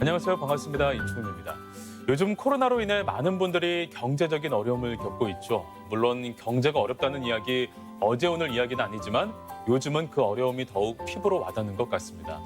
안녕하세요. 반갑습니다. 이충훈입니다. 요즘 코로나로 인해 많은 분들이 경제적인 어려움을 겪고 있죠. 물론 경제가 어렵다는 이야기 어제 오늘 이야기는 아니지만 요즘은 그 어려움이 더욱 피부로 와닿는 것 같습니다.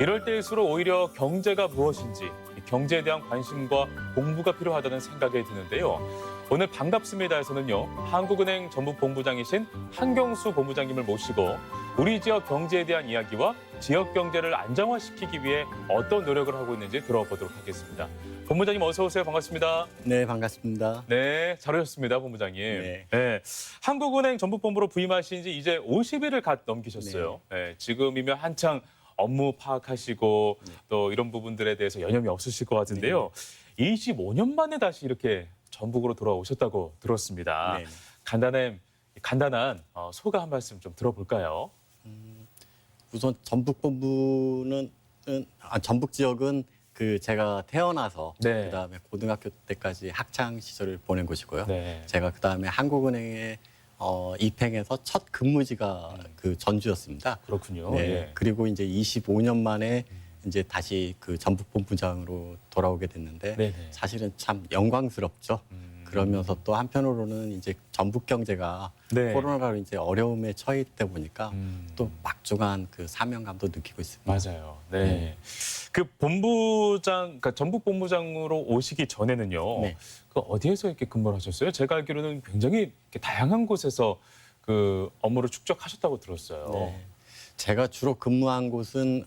이럴 때일수록 오히려 경제가 무엇인지 경제에 대한 관심과 공부가 필요하다는 생각이 드는데요. 오늘 반갑습니다에서는요. 한국은행 전북본부장이신 한경수 본부장님을 모시고 우리 지역 경제에 대한 이야기와 지역 경제를 안정화시키기 위해 어떤 노력을 하고 있는지 들어보도록 하겠습니다. 본부장님 어서 오세요. 반갑습니다. 네, 반갑습니다. 네, 잘 오셨습니다, 본부장님. 네. 한국은행 전북본부로 부임하신 지 이제 50일을 갓 넘기셨어요. 네, 지금이면 한창 업무 파악하시고 또 이런 부분들에 대해서 여념이 없으실 것 같은데요. 25년 만에 다시 이렇게 전북으로 돌아오셨다고 들었습니다. 네. 간단한 소감 한 말씀 좀 들어볼까요? 우선 전북본부는 전북 지역은 제가 태어나서 네. 그다음에 고등학교 때까지 학창 시절을 보낸 곳이고요. 네. 제가 그다음에 한국은행에 입행해서 첫 근무지가 그 전주였습니다. 그렇군요. 네. 예. 그리고 이제 25년 만에 이제 다시 그 전북본부장으로 돌아오게 됐는데 네네. 사실은 참 영광스럽죠. 그러면서 또 한편으로는 이제 전북 경제가 네. 코로나로 이제 어려움에 처해 있다 보니까 또 막중한 그 사명감도 느끼고 있습니다. 맞아요. 네. 그 그러니까 전북 본부장으로 오시기 전에는요. 네. 그 어디에서 이렇게 근무를 하셨어요? 제가 알기로는 굉장히 이렇게 다양한 곳에서 그 업무를 축적하셨다고 들었어요. 네. 제가 주로 근무한 곳은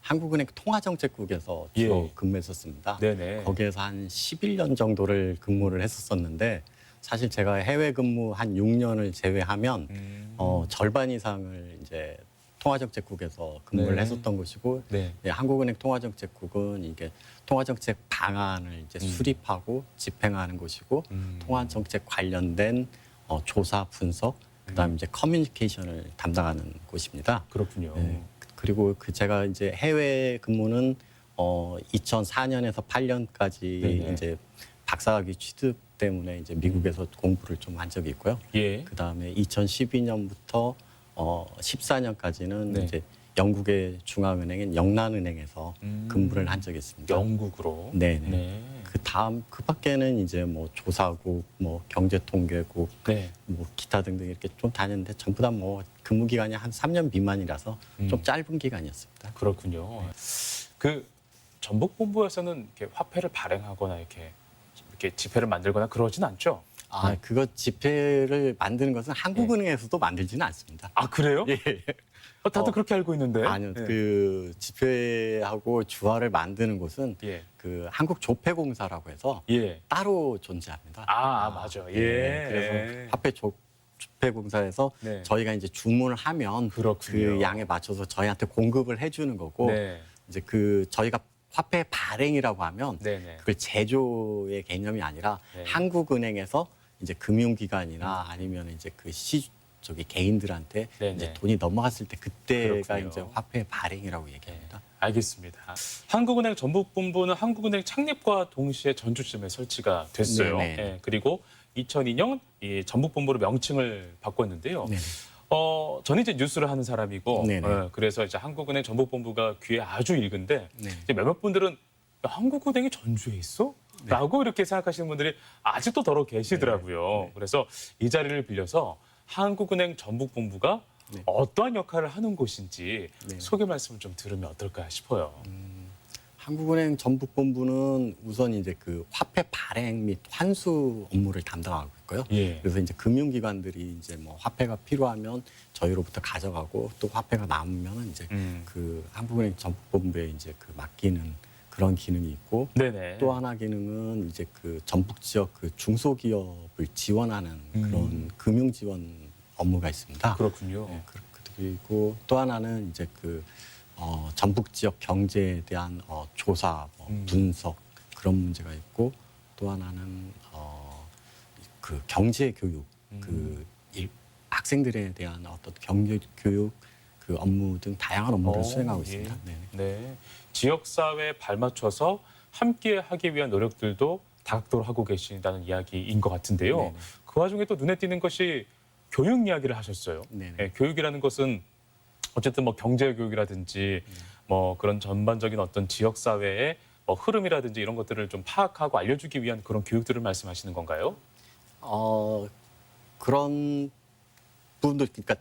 한국은행 통화정책국에서 주로 예. 근무했었습니다. 네네. 거기에서 한 11년 정도를 근무를 했었었는데 사실 제가 해외 근무 한 6년을 제외하면 절반 이상을 이제 통화정책국에서 근무를 네. 했었던 것이고 네. 한국은행 통화정책국은 이게 통화정책 방안을 이제 수립하고 집행하는 곳이고 통화정책 관련된 조사 분석 그다음에 이제 커뮤니케이션을 담당하는 곳입니다. 그렇군요. 네. 그리고 제가 이제 해외 근무는 2004년에서 8년까지 네네. 이제 박사학위 취득 때문에 이제 미국에서 공부를 좀 한 적이 있고요. 예. 그다음에 2012년부터 14년까지는 네. 이제 영국의 중앙은행인 영란은행에서 근무를 한 적이 있습니다. 영국으로. 네네. 네. 그 밖에는 이제 뭐 조사국, 뭐 경제통계국, 네. 뭐 기타 등등 이렇게 좀 다녔는데 전부 다 뭐 근무 기간이 한 3년 미만이라서 좀 짧은 기간이었습니다. 그렇군요. 그 전북 본부에서는 이렇게 화폐를 발행하거나 이렇게 지폐를 만들거나 그러진 않죠? 그거 지폐를 만드는 것은 한국은행에서도 만들지는 않습니다. 아, 그래요? 예. 다들 그렇게 알고 있는데. 아니요, 예. 그 지폐하고 주화를 만드는 곳은 예. 그 한국조폐공사라고 해서 예. 따로 존재합니다. 맞아. 예. 그래서 화폐 조폐공사에서 네. 저희가 이제 주문을 하면 그렇군요. 그 양에 맞춰서 저희한테 공급을 해주는 거고 네. 이제 저희가 화폐 발행이라고 하면 네네. 그걸 제조의 개념이 아니라 네. 한국은행에서 이제 금융기관이나 아니면 이제 개인들한테 네네. 이제 돈이 넘어갔을 때 그때가 그렇군요. 이제 화폐 발행이라고 얘기합니다. 알겠습니다. 한국은행 전북본부는 한국은행 창립과 동시에 전주쯤에 설치가 됐어요. 네네. 예, 그리고 2002년 이 전북본부로 명칭을 바꿨는데요. 네. 저는 이제 뉴스를 하는 사람이고, 네네. 그래서 이제 한국은행 전북본부가 귀에 아주 익은데 네. 이제 몇몇 분들은 야, 한국은행이 전주에 있어? 라고 이렇게 생각하시는 분들이 아직도 더러 계시더라고요. 그래서 이 자리를 빌려서 한국은행 전북본부가 어떠한 역할을 하는 곳인지 소개 말씀을 좀 들으면 어떨까 싶어요. 한국은행 전북본부는 우선 이제 그 화폐 발행 및 환수 업무를 담당하고 있고요. 예. 그래서 이제 금융기관들이 이제 뭐 화폐가 필요하면 저희로부터 가져가고 또 화폐가 남으면은 이제 그 한국은행 전북본부에 이제 그 맡기는 그런 기능이 있고 네네. 또 하나 기능은 이제 그 전북 지역 그 중소기업을 지원하는 그런 금융 지원 업무가 있습니다. 그렇군요. 네, 그리고 또 하나는 이제 전북 지역 경제에 대한 조사, 분석 그런 문제가 있고 또 하나는 그 경제 교육, 학생들에 대한 어떤 경제 교육 그 업무 등 다양한 업무를 수행하고 있습니다. 네. 네. 지역사회에 발맞춰서 함께 하기 위한 노력들도 다각도로 하고 계신다는 이야기인 것 같은데요. 네네. 그 와중에 또 눈에 띄는 것이 교육 이야기를 하셨어요. 네네. 교육이라는 것은 어쨌든 뭐 경제 교육이라든지 뭐 그런 전반적인 어떤 지역 사회의 흐름이라든지 이런 것들을 좀 파악하고 알려주기 위한 그런 교육들을 말씀하시는 건가요? 그런 부분도 그러니까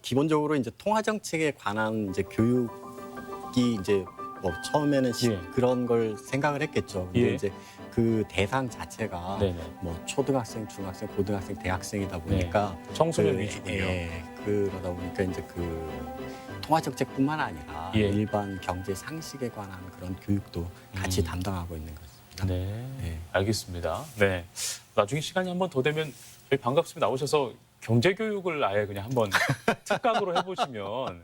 기본적으로 이제 통화 정책에 관한 이제 교육이 이제 뭐 처음에는 예. 그런 걸 생각을 했겠죠. 근데 예. 이제 그 대상 자체가 네네. 뭐 초등학생, 중학생, 고등학생, 대학생이다 보니까 청소년 그, 위주군요. 그러다 보니까 이제 그 통화 정책뿐만 아니라 예. 일반 경제 상식에 관한 그런 교육도 같이 담당하고 있는 것입니다. 네, 네. 알겠습니다. 네, 나중에 시간이 한 번 더 되면 저희 반갑습니다. 나오셔서 경제 교육을 아예 그냥 한번 특강으로 해보시면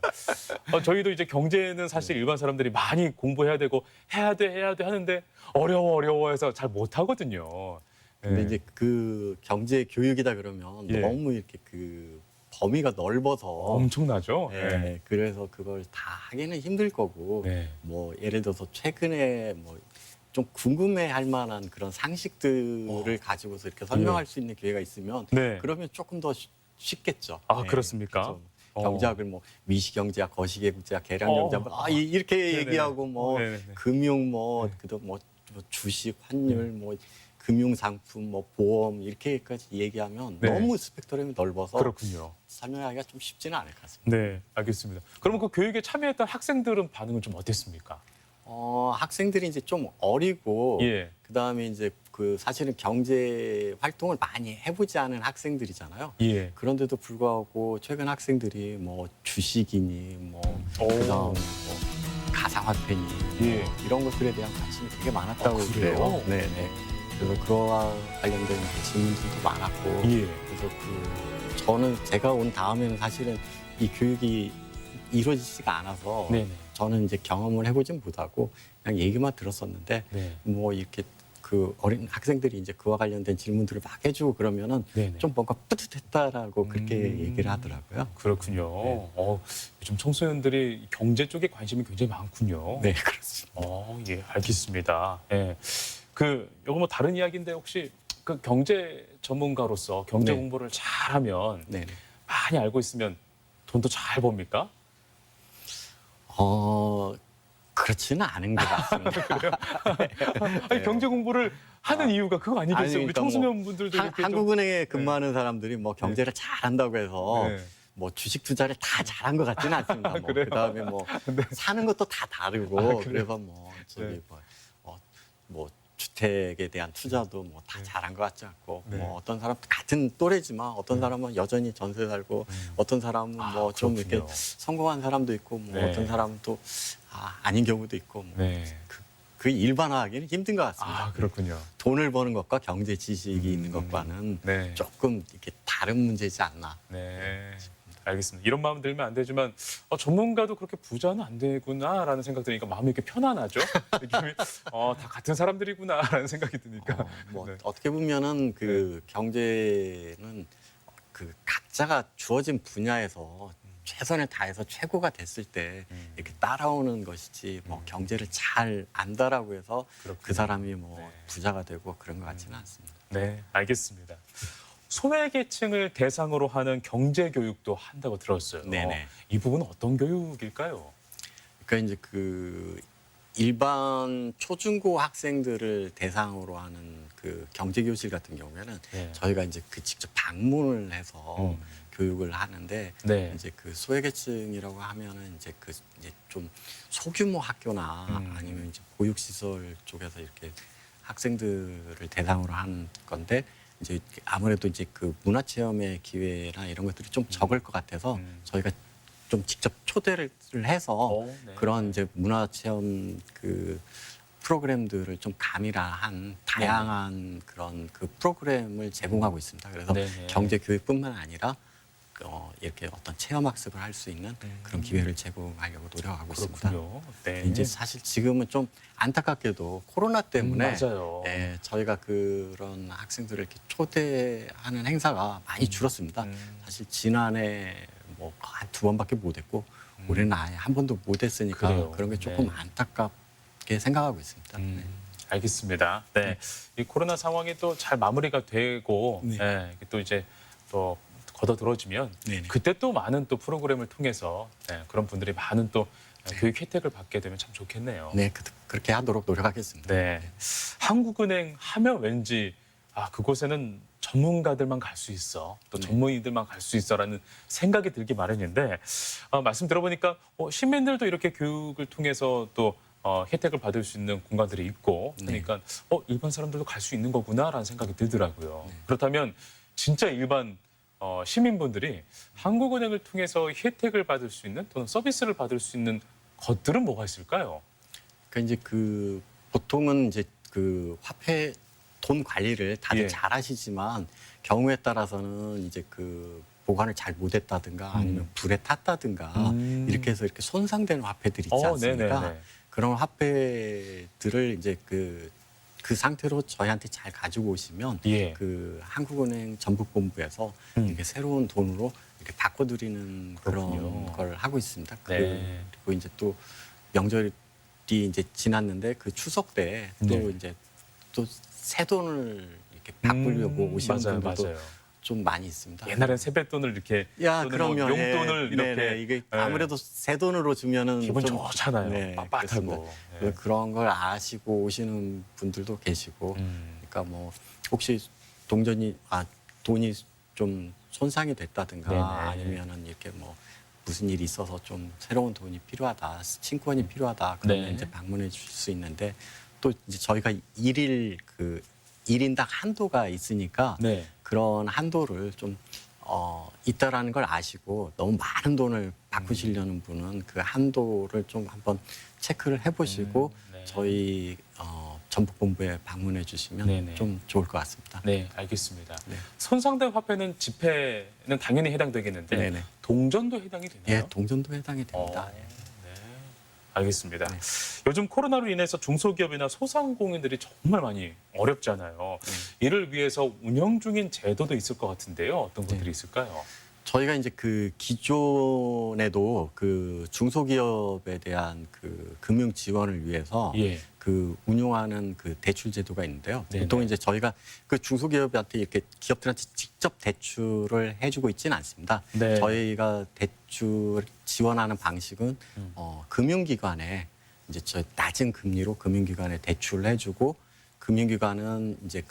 저희도 이제 경제는 사실 일반 사람들이 많이 공부해야 되고 해야 돼 하는데 어려워해서 잘 못하거든요. 근데 네. 이제 그 경제 교육이다 그러면 예. 너무 이렇게 그 범위가 넓어서 엄청나죠. 예, 그래서 그걸 다 하기는 힘들 거고 네. 뭐 예를 들어서 최근에 뭐 좀 궁금해할 만한 그런 상식들을 가지고서 이렇게 설명할 수 있는 기회가 있으면 네. 그러면 조금 더 쉽겠죠. 아, 예, 그렇습니까? 그래서 경제학을 뭐 미시경제학, 거시경제학, 계량경제학 이렇게 네네네. 얘기하고 뭐 네네네. 금융 뭐 네. 그도 뭐 주식, 환율 뭐 금융 상품 뭐 보험 이렇게까지 얘기하면 네. 너무 스펙트럼이 넓어서 그렇군요. 설명하기가 좀 쉽지는 않을 것 같습니다. 네, 알겠습니다. 그러면 그 교육에 참여했던 학생들은 반응은 좀 어땠습니까? 학생들이 이제 좀 어리고 예. 그다음에 이제 그 사실은 경제 활동을 많이 해보지 않은 학생들이잖아요. 예. 그런데도 불구하고 최근 학생들이 뭐 주식이니 뭐 오. 그다음 뭐 가상화폐니 예. 뭐 이런 것들에 대한 관심이 되게 많았다고 그래요? 그래요. 네네. 그래서 그와 관련된 질문들도 많았고 예. 그래서 그 저는 제가 온 다음에는 사실은 이 교육이 이루어지지가 않아서 네네. 저는 이제 경험을 해보진 못하고 그냥 얘기만 들었었는데 네. 뭐 이렇게 그 어린 학생들이 이제 그와 관련된 질문들을 막 해주고 그러면은 네네. 좀 뭔가 뿌듯했다라고 그렇게 얘기를 하더라고요. 그렇군요. 네. 요즘 청소년들이 경제 쪽에 관심이 굉장히 많군요. 네, 그렇습니다. 예, 알겠습니다. 예. 요거 뭐 다른 이야기인데 혹시 그 경제 전문가로서 경제 네. 공부를 잘하면 네. 많이 알고 있으면 돈도 잘 법니까? 그렇지는 않은 것 같습니다. 아니, 경제 공부를 하는 이유가 그거 아니겠어요? 아니, 우리 그러니까 뭐 청소년분들도 이렇게 좀. 한국은행에 근무하는 사람들이 뭐 경제를 잘한다고 해서 네. 뭐 주식 투자를 다 잘한 것 같지는 않습니다. 뭐 그래요? 그다음에 뭐 사는 것도 다 다르고 그래요? 그래서 뭐 저기 네. 뭐 주택에 대한 투자도 뭐 다 잘한 것 같지 않고 네. 뭐 어떤 사람 같은 또래지만 어떤 사람은 여전히 전세 살고 어떤 사람은 뭐 좀 이렇게 그렇군요. 성공한 사람도 있고 뭐 네. 어떤 사람은 또 아닌 경우도 있고 뭐 네. 그 일반화하기는 힘든 것 같습니다. 그렇군요. 돈을 버는 것과 경제 지식이 있는 것과는 네. 조금 이렇게 다른 문제지 않나. 네. 알겠습니다. 이런 마음 들면 안 되지만 전문가도 그렇게 부자는 안 되구나라는 생각 드니까 마음이 이렇게 편안하죠. 느낌이 다 같은 사람들이구나라는 생각이 드니까. 뭐 네. 어떻게 보면은 그 경제는 그 각자가 주어진 분야에서 최선을 다해서 최고가 됐을 때 이렇게 따라오는 것이지 뭐 경제를 잘 안다라고 해서 그렇군요. 그 사람이 뭐 네. 부자가 되고 그런 것 같지는 않습니다. 네, 알겠습니다. 소외계층을 대상으로 하는 경제 교육도 한다고 들었어요. 네네. 이 부분은 어떤 교육일까요? 그러니까 이제 그 일반 초중고 학생들을 대상으로 하는 그 경제교실 같은 경우에는 네. 저희가 이제 그 직접 방문을 해서 음. 교육을 하는데 네. 이제 그 소외계층이라고 하면은 이제 그 이제 좀 소규모 학교나 아니면 이제 보육시설 쪽에서 이렇게 학생들을 대상으로 하는 건데 이제 아무래도 이제 그 문화체험의 기회나 이런 것들이 좀 적을 것 같아서 저희가 좀 직접 초대를 해서 네. 그런 이제 문화체험 그 프로그램들을 좀 가미한 다양한 그런 그 프로그램을 제공하고 있습니다. 그래서 네네. 경제 교육뿐만 아니라 이렇게 어떤 체험 학습을 할 수 있는 그런 기회를 제공하려고 노력하고 있습니다. 그렇군요. 네. 이제 사실 지금은 좀 안타깝게도 코로나 때문에 맞아요. 저희가 그런 학생들을 이렇게 초대하는 행사가 많이 줄었습니다. 사실 지난해 뭐 한 두 번밖에 못했고 올해는 아예 한 번도 못했으니까 그래요. 그런 게 조금 네. 안타깝게 생각하고 있습니다. 네. 알겠습니다. 네. 이 코로나 상황이 또 잘 마무리가 되고 네. 또 이제 또 걷어들어지면 네네. 그때 또 많은 또 프로그램을 통해서 그런 분들이 많은 또 교육 혜택을 받게 되면 참 좋겠네요. 네, 그렇게 하도록 노력하겠습니다. 네. 한국은행 하면 왠지 그곳에는 전문가들만 갈 수 있어. 또 네. 전문의들만 갈 수 있어라는 생각이 들기 마련인데 말씀 들어보니까 시민들도 이렇게 교육을 통해서 또 혜택을 받을 수 있는 공간들이 있고 그러니까 일반 사람들도 갈 수 있는 거구나라는 생각이 들더라고요. 네. 그렇다면 진짜 일반 시민분들이 한국은행을 통해서 혜택을 받을 수 있는 또는 서비스를 받을 수 있는 것들은 뭐가 있을까요? 그러니까 이제 보통은 이제 화폐 돈 관리를 다들 예. 잘 하시지만 경우에 따라서는 이제 보관을 잘 못했다든가 아니면 불에 탔다든가 이렇게 해서 이렇게 손상되는 화폐들이 있지 않습니까? 네네네. 그런 화폐들을 이제 그 상태로 저희한테 잘 가지고 오시면 예. 한국은행 전북본부에서 이렇게 새로운 돈으로 이렇게 바꿔드리는 그렇군요. 그런 걸 하고 있습니다. 네. 그리고 이제 또 명절이 이제 지났는데 추석 때 또 네. 이제 또 새 돈을 이렇게 바꾸려고 오시는 맞아요, 분들도 맞아요. 좀 많이 있습니다. 옛날엔 세뱃돈을 이렇게 야, 또는 뭐 그러면 용돈을 이렇게 네네, 이게 예. 아무래도 새 돈으로 주면은 기분 좀 좋잖아요. 네, 그렇습니다. 빳빳하고. 그래서 그런 걸 아시고 오시는 분들도 계시고, 그러니까 뭐 혹시 돈이 좀 손상이 됐다든가 네네. 아니면은 이렇게 뭐 무슨 일이 있어서 좀 새로운 돈이 필요하다, 친권이 필요하다 그러면 네. 이제 방문해 주실 수 있는데 또 이제 저희가 일인당 한도가 있으니까 네. 그런 한도를 좀 있다라는 걸 아시고 너무 많은 돈을 바꾸시려는 분은 그 한도를 좀 한번 체크를 해보시고 네. 저희 전북본부에 방문해 주시면 네네. 좀 좋을 것 같습니다. 네, 알겠습니다. 네. 손상된 화폐는 지폐는 당연히 해당되겠는데 네네. 동전도 해당이 되나요? 예, 동전도 해당이 됩니다. 네. 알겠습니다. 네. 요즘 코로나로 인해서 중소기업이나 소상공인들이 정말 많이 어렵잖아요. 이를 위해서 운영 중인 제도도 있을 것 같은데요. 어떤 것들이 있을까요? 저희가 이제 기존에도 중소기업에 대한 금융 지원을 위해서 예. 운용하는 대출 제도가 있는데요. 네네. 보통 이제 저희가 중소기업한테 이렇게 기업들한테 직접 대출을 해주고 있지는 않습니다. 네. 저희가 대출 지원하는 방식은 금융기관에 이제 낮은 금리로 금융기관에 대출을 해주고 금융기관은 이제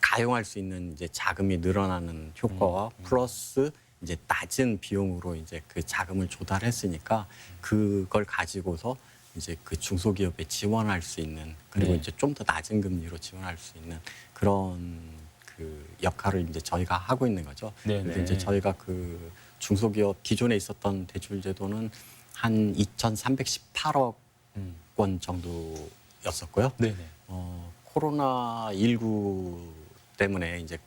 가용할 수 있는 이제 자금이 늘어나는 효과와 플러스 이제 낮은 비용으로 이제 자금을 조달했으니까 그걸 가지고서 이제 중소기업에 지원할 수 있는 그리고 네. 이제 좀 더 낮은 금리로 지원할 수 있는 그런 역할을 이제 저희가 하고 있는 거죠. 네네. 그래서 이제 저희가 중소기업 기존에 있었던 대출 제도는 한 2,318억 원 정도였었고요. 네네. 코로나19 때문에 이제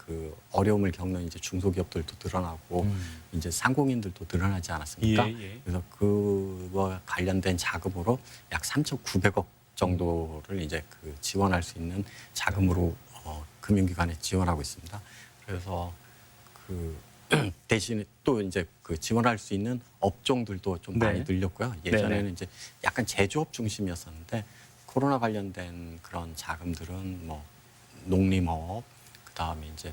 어려움을 겪는 이제 중소기업들도 늘어나고 이제 상공인들도 늘어나지 않았습니까? 예. 그래서 그와 관련된 자금으로 약 3,900억 정도를 이제 지원할 수 있는 자금으로 금융기관에 지원하고 있습니다. 그래서 대신에 또 이제 지원할 수 있는 업종들도 좀 네. 많이 늘렸고요. 예전에는 네네. 이제 약간 제조업 중심이었었는데 코로나 관련된 그런 자금들은 뭐 농림업, 그다음에 이제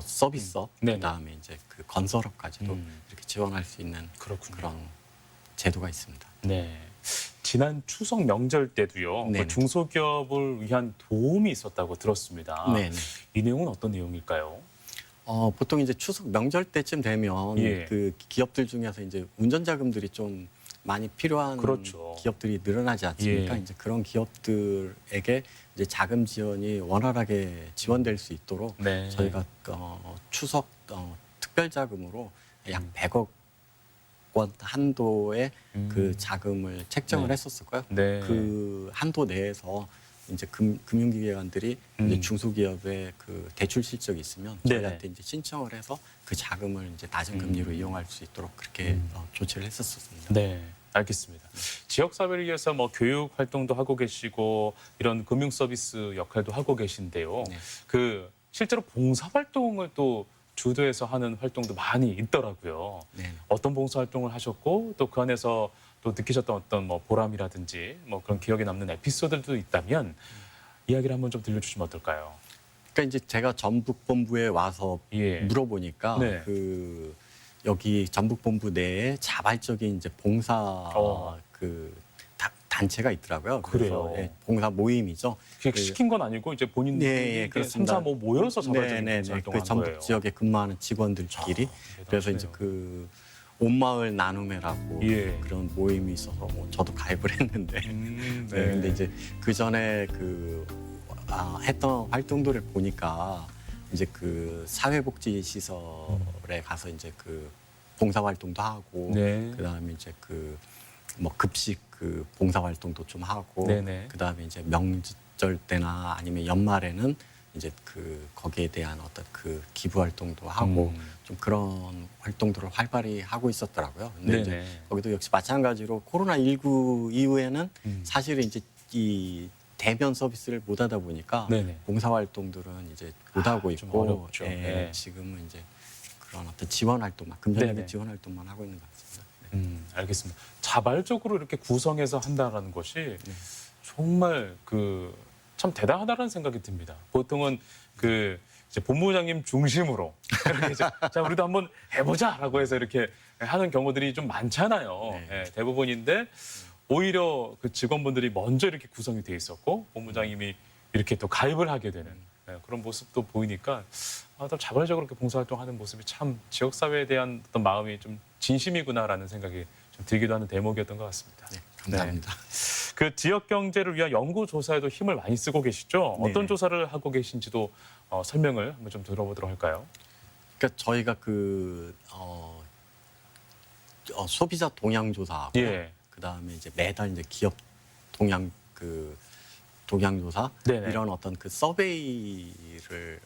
서비스업, 네네. 그다음에 이제 건설업까지도 음. 이렇게 지원할 수 있는 그렇군요. 그런 제도가 있습니다. 네. 지난 추석 명절 때도요. 네네. 중소기업을 위한 도움이 있었다고 들었습니다. 네. 이 내용은 어떤 내용일까요? 보통 이제 추석 명절 때쯤 되면 예. 기업들 중에서 이제 운전 자금들이 좀 많이 필요한 그렇죠. 기업들이 늘어나지 않습니까? 예. 이제 그런 기업들에게 이제 자금 지원이 원활하게 지원될 수 있도록 네. 저희가 추석 특별 자금으로 약 100억 원 한도의 자금을 책정을 네. 했었었고요. 네. 그 한도 내에서 이제 금융기관들이 이제 중소기업의 대출 실적이 있으면 네네. 저희한테 이제 신청을 해서 그 자금을 이제 낮은 금리로 이용할 수 있도록 그렇게 조치를 했었습니다. 네, 알겠습니다. 지역 사회를 위해서 뭐 교육 활동도 하고 계시고 이런 금융 서비스 역할도 하고 계신데요. 네. 실제로 봉사 활동을 또 주도해서 하는 활동도 많이 있더라고요. 네. 어떤 봉사 활동을 하셨고 또 그 안에서 또 느끼셨던 어떤 뭐 보람이라든지 뭐 그런 기억에 남는 에피소드들도 있다면 이야기를 한번 좀 들려주시면 어떨까요? 그러니까 이제 제가 전북 본부에 와서 예. 물어보니까 네. 여기 전북본부 내에 자발적인 이제 봉사 그 단체가 있더라고요. 그래서 그래요? 예, 봉사 모임이죠. 그게 시킨 건 아니고 이제 본인들이 네, 그렇습니다. 3, 4, 5 모여서 자발적인 네, 활동한 그 전북 거예요. 지역에 근무하는 직원들끼리 그래서 이제 대단하시네요. 그 온마을 나눔회라고 예. 그런 모임이 있어서 뭐 저도 가입을 했는데 네. 네, 근데 이제 그 전에 그 했던 활동들을 보니까 이제 그 사회복지 시설에 가서 이제 그 봉사 활동도 하고 네. 그다음에 이제 그 뭐 급식 그 봉사 활동도 좀 하고 네네. 그다음에 이제 명절 때나 아니면 연말에는 이제 그 거기에 대한 어떤 그 기부 활동도 하고 좀 그런 활동들을 활발히 하고 있었더라고요. 근데 이제 네네. 거기도 역시 마찬가지로 코로나19 이후에는 음. 사실은 이제 이 대면 서비스를 못 하다 보니까 네네. 봉사 활동들은 이제 못 하고 좀 있고 어렵죠. 예, 네. 지금은 이제 그런 어떤 지원 활동만 금전적인 네네. 지원 활동만 하고 있는 것 같습니다. 알겠습니다. 자발적으로 이렇게 구성해서 한다라는 것이 네. 정말 그 참 대단하다는 생각이 듭니다. 보통은 그 이제 본부장님 중심으로 이렇게 이제 자 우리도 한번 해보자라고 해서 이렇게 하는 경우들이 좀 많잖아요. 네. 예, 대부분인데 오히려 그 직원분들이 먼저 이렇게 구성이 돼 있었고 본부장님이 이렇게 또 가입을 하게 되는 그런 모습도 보이니까 또 자발적으로 이렇게 봉사활동하는 모습이 참 지역 사회에 대한 어떤 마음이 좀 진심이구나라는 생각이 좀 들기도 하는 대목이었던 것 같습니다. 네, 감사합니다. 그 지역 경제를 위한 연구 조사에도 힘을 많이 쓰고 계시죠? 어떤 네네. 조사를 하고 계신지도 설명을 한번 좀 들어보도록 할까요? 그러니까 저희가 그 소비자 동향 조사하고 예. 그다음에 이제 매달 이제 기업 동향 그 동향 조사 네네. 이런 어떤 그 서베이를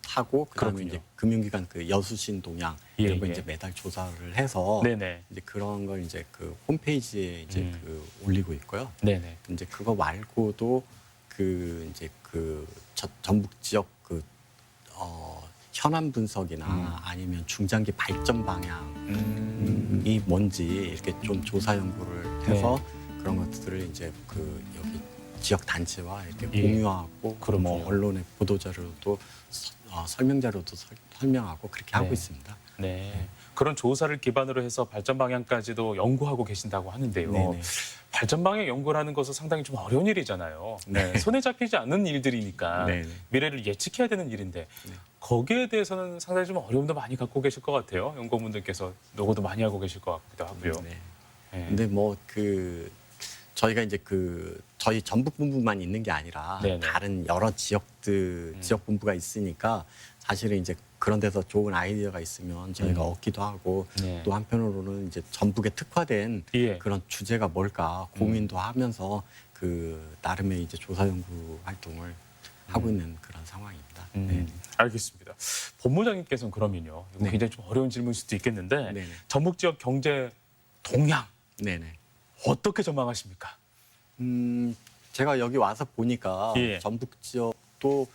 하고 그다음에 그렇군요. 이제 금융기관 그 여수신 동향 예, 이런 거 예. 이제 매달 조사를 해서 네네. 이제 그런 걸 이제 그 홈페이지에 이제 그 올리고 있고요. 네네. 이제 그거 말고도 그 이제 그 전북 지역 그 현안 분석이나 아니면 중장기 발전 방향이 뭔지 이렇게 좀 조사 연구를 해서 그런 것들을 이제 그 여기 지역 단체와 이렇게 예. 공유하고 그렇군요. 뭐 언론의 보도 자료도 설명 자료도 설명하고 그렇게 하고 네. 있습니다. 네. 그런 조사를 기반으로 해서 발전 방향까지도 연구하고 계신다고 하는데요. 네네. 발전 방향 연구라는 것은 상당히 좀 어려운 일이잖아요. 네. 손에 잡히지 않는 일들이니까 네네. 미래를 예측해야 되는 일인데 네. 거기에 대해서는 상당히 좀 어려움도 많이 갖고 계실 것 같아요. 연구원분들께서 노고도 많이 하고 계실 것 같기도 하고요. 네. 네. 근데 뭐 그 저희가 이제 그 저희 전북 본부만 있는 게 아니라 네네. 다른 여러 지역들 지역 본부가 있으니까 사실은 이제 그런 데서 좋은 아이디어가 있으면 저희가 얻기도 하고 네. 또 한편으로는 이제 전북에 특화된 예. 그런 주제가 뭘까 고민도 하면서 그 나름의 이제 조사 연구 활동을 하고 있는 그런 상황입니다. 네. 알겠습니다. 본부장님께서는 그러면요. 이거 네. 굉장히 좀 어려운 질문일 수도 있겠는데 네네. 전북 지역 경제 동향 네네. 어떻게 전망하십니까? 제가 여기 와서 보니까 예. 전북 지역도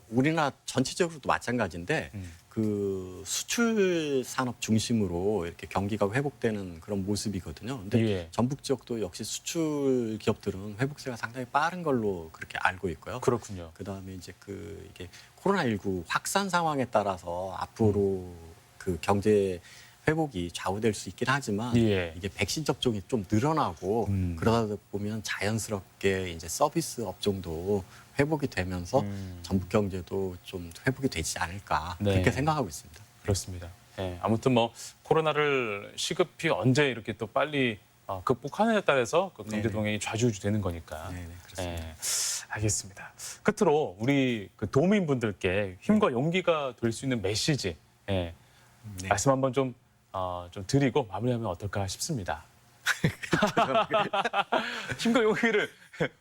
우리나라 전체적으로도 마찬가지인데 음. 그 수출 산업 중심으로 이렇게 경기가 회복되는 그런 모습이거든요. 근데 예. 전북 지역도 역시 수출 기업들은 회복세가 상당히 빠른 걸로 그렇게 알고 있고요. 그렇군요. 그다음에 이제 그 이게 코로나19 확산 상황에 따라서 앞으로 그 경제 회복이 좌우될 수 있긴 하지만 예. 이게 백신 접종이 좀 늘어나고 음. 그러다 보면 자연스럽게 이제 서비스 업종도 회복이 되면서 전북 경제도 좀 회복이 되지 않을까 네. 그렇게 생각하고 있습니다. 그렇습니다. 예, 아무튼 뭐 코로나를 시급히 언제 이렇게 또 빨리 극복하느냐에 따라서 그 경제 네네. 동향이 좌지우지되는 거니까. 네네 그렇습니다. 예, 알겠습니다. 끝으로 우리 그 도민분들께 힘과 용기가 될 수 있는 메시지 네. 말씀 한번 좀 드리고 마무리하면 어떨까 싶습니다. 힘과 용기를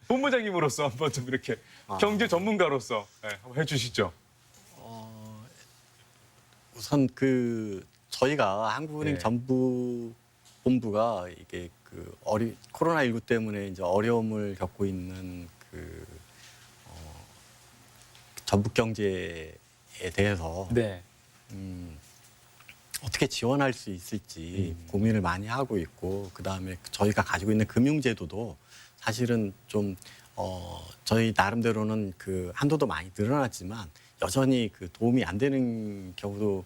본부장님으로서 한번 좀 이렇게 경제 전문가로서 한번 해주시죠. 우선 그 저희가 한국은행 네. 전북 본부가 이게 그 코로나19 때문에 이제 어려움을 겪고 있는 그 전북 경제에 대해서 네. 어떻게 지원할 수 있을지 고민을 많이 하고 있고 그다음에 저희가 가지고 있는 금융제도도 사실은 좀 저희 나름대로는 그 한도도 많이 늘어났지만 여전히 그 도움이 안 되는 경우도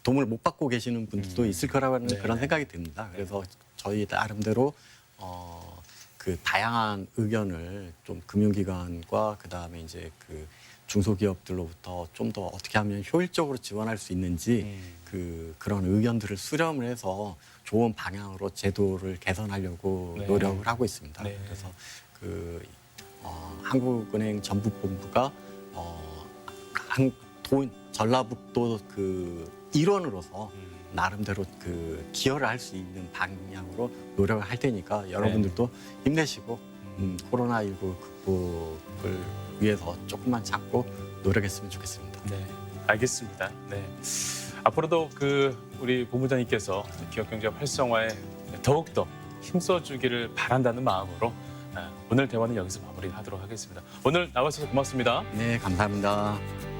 도움을 못 받고 계시는 분들도 있을 거라는 네. 그런 생각이 듭니다. 그래서 저희 나름대로 그 다양한 의견을 좀 금융기관과 그다음에 이제 그 중소기업들로부터 좀 더 어떻게 하면 효율적으로 지원할 수 있는지 그런 의견들을 수렴을 해서 좋은 방향으로 제도를 개선하려고 네. 노력을 하고 있습니다. 네. 그래서 한국은행 전북본부가 전라북도 그 일원으로서 나름대로 그 기여를 할 수 있는 방향으로 노력을 할 테니까 여러분들도 힘내시고 코로나19 극복을 위해서 조금만 참고 노력했으면 좋겠습니다. 네, 알겠습니다. 네. 앞으로도 우리 본부장님께서 기업 경제 활성화에 더욱더 힘써주기를 바란다는 마음으로 오늘 대화는 여기서 마무리하도록 하겠습니다. 오늘 나와주셔서 고맙습니다. 네, 감사합니다.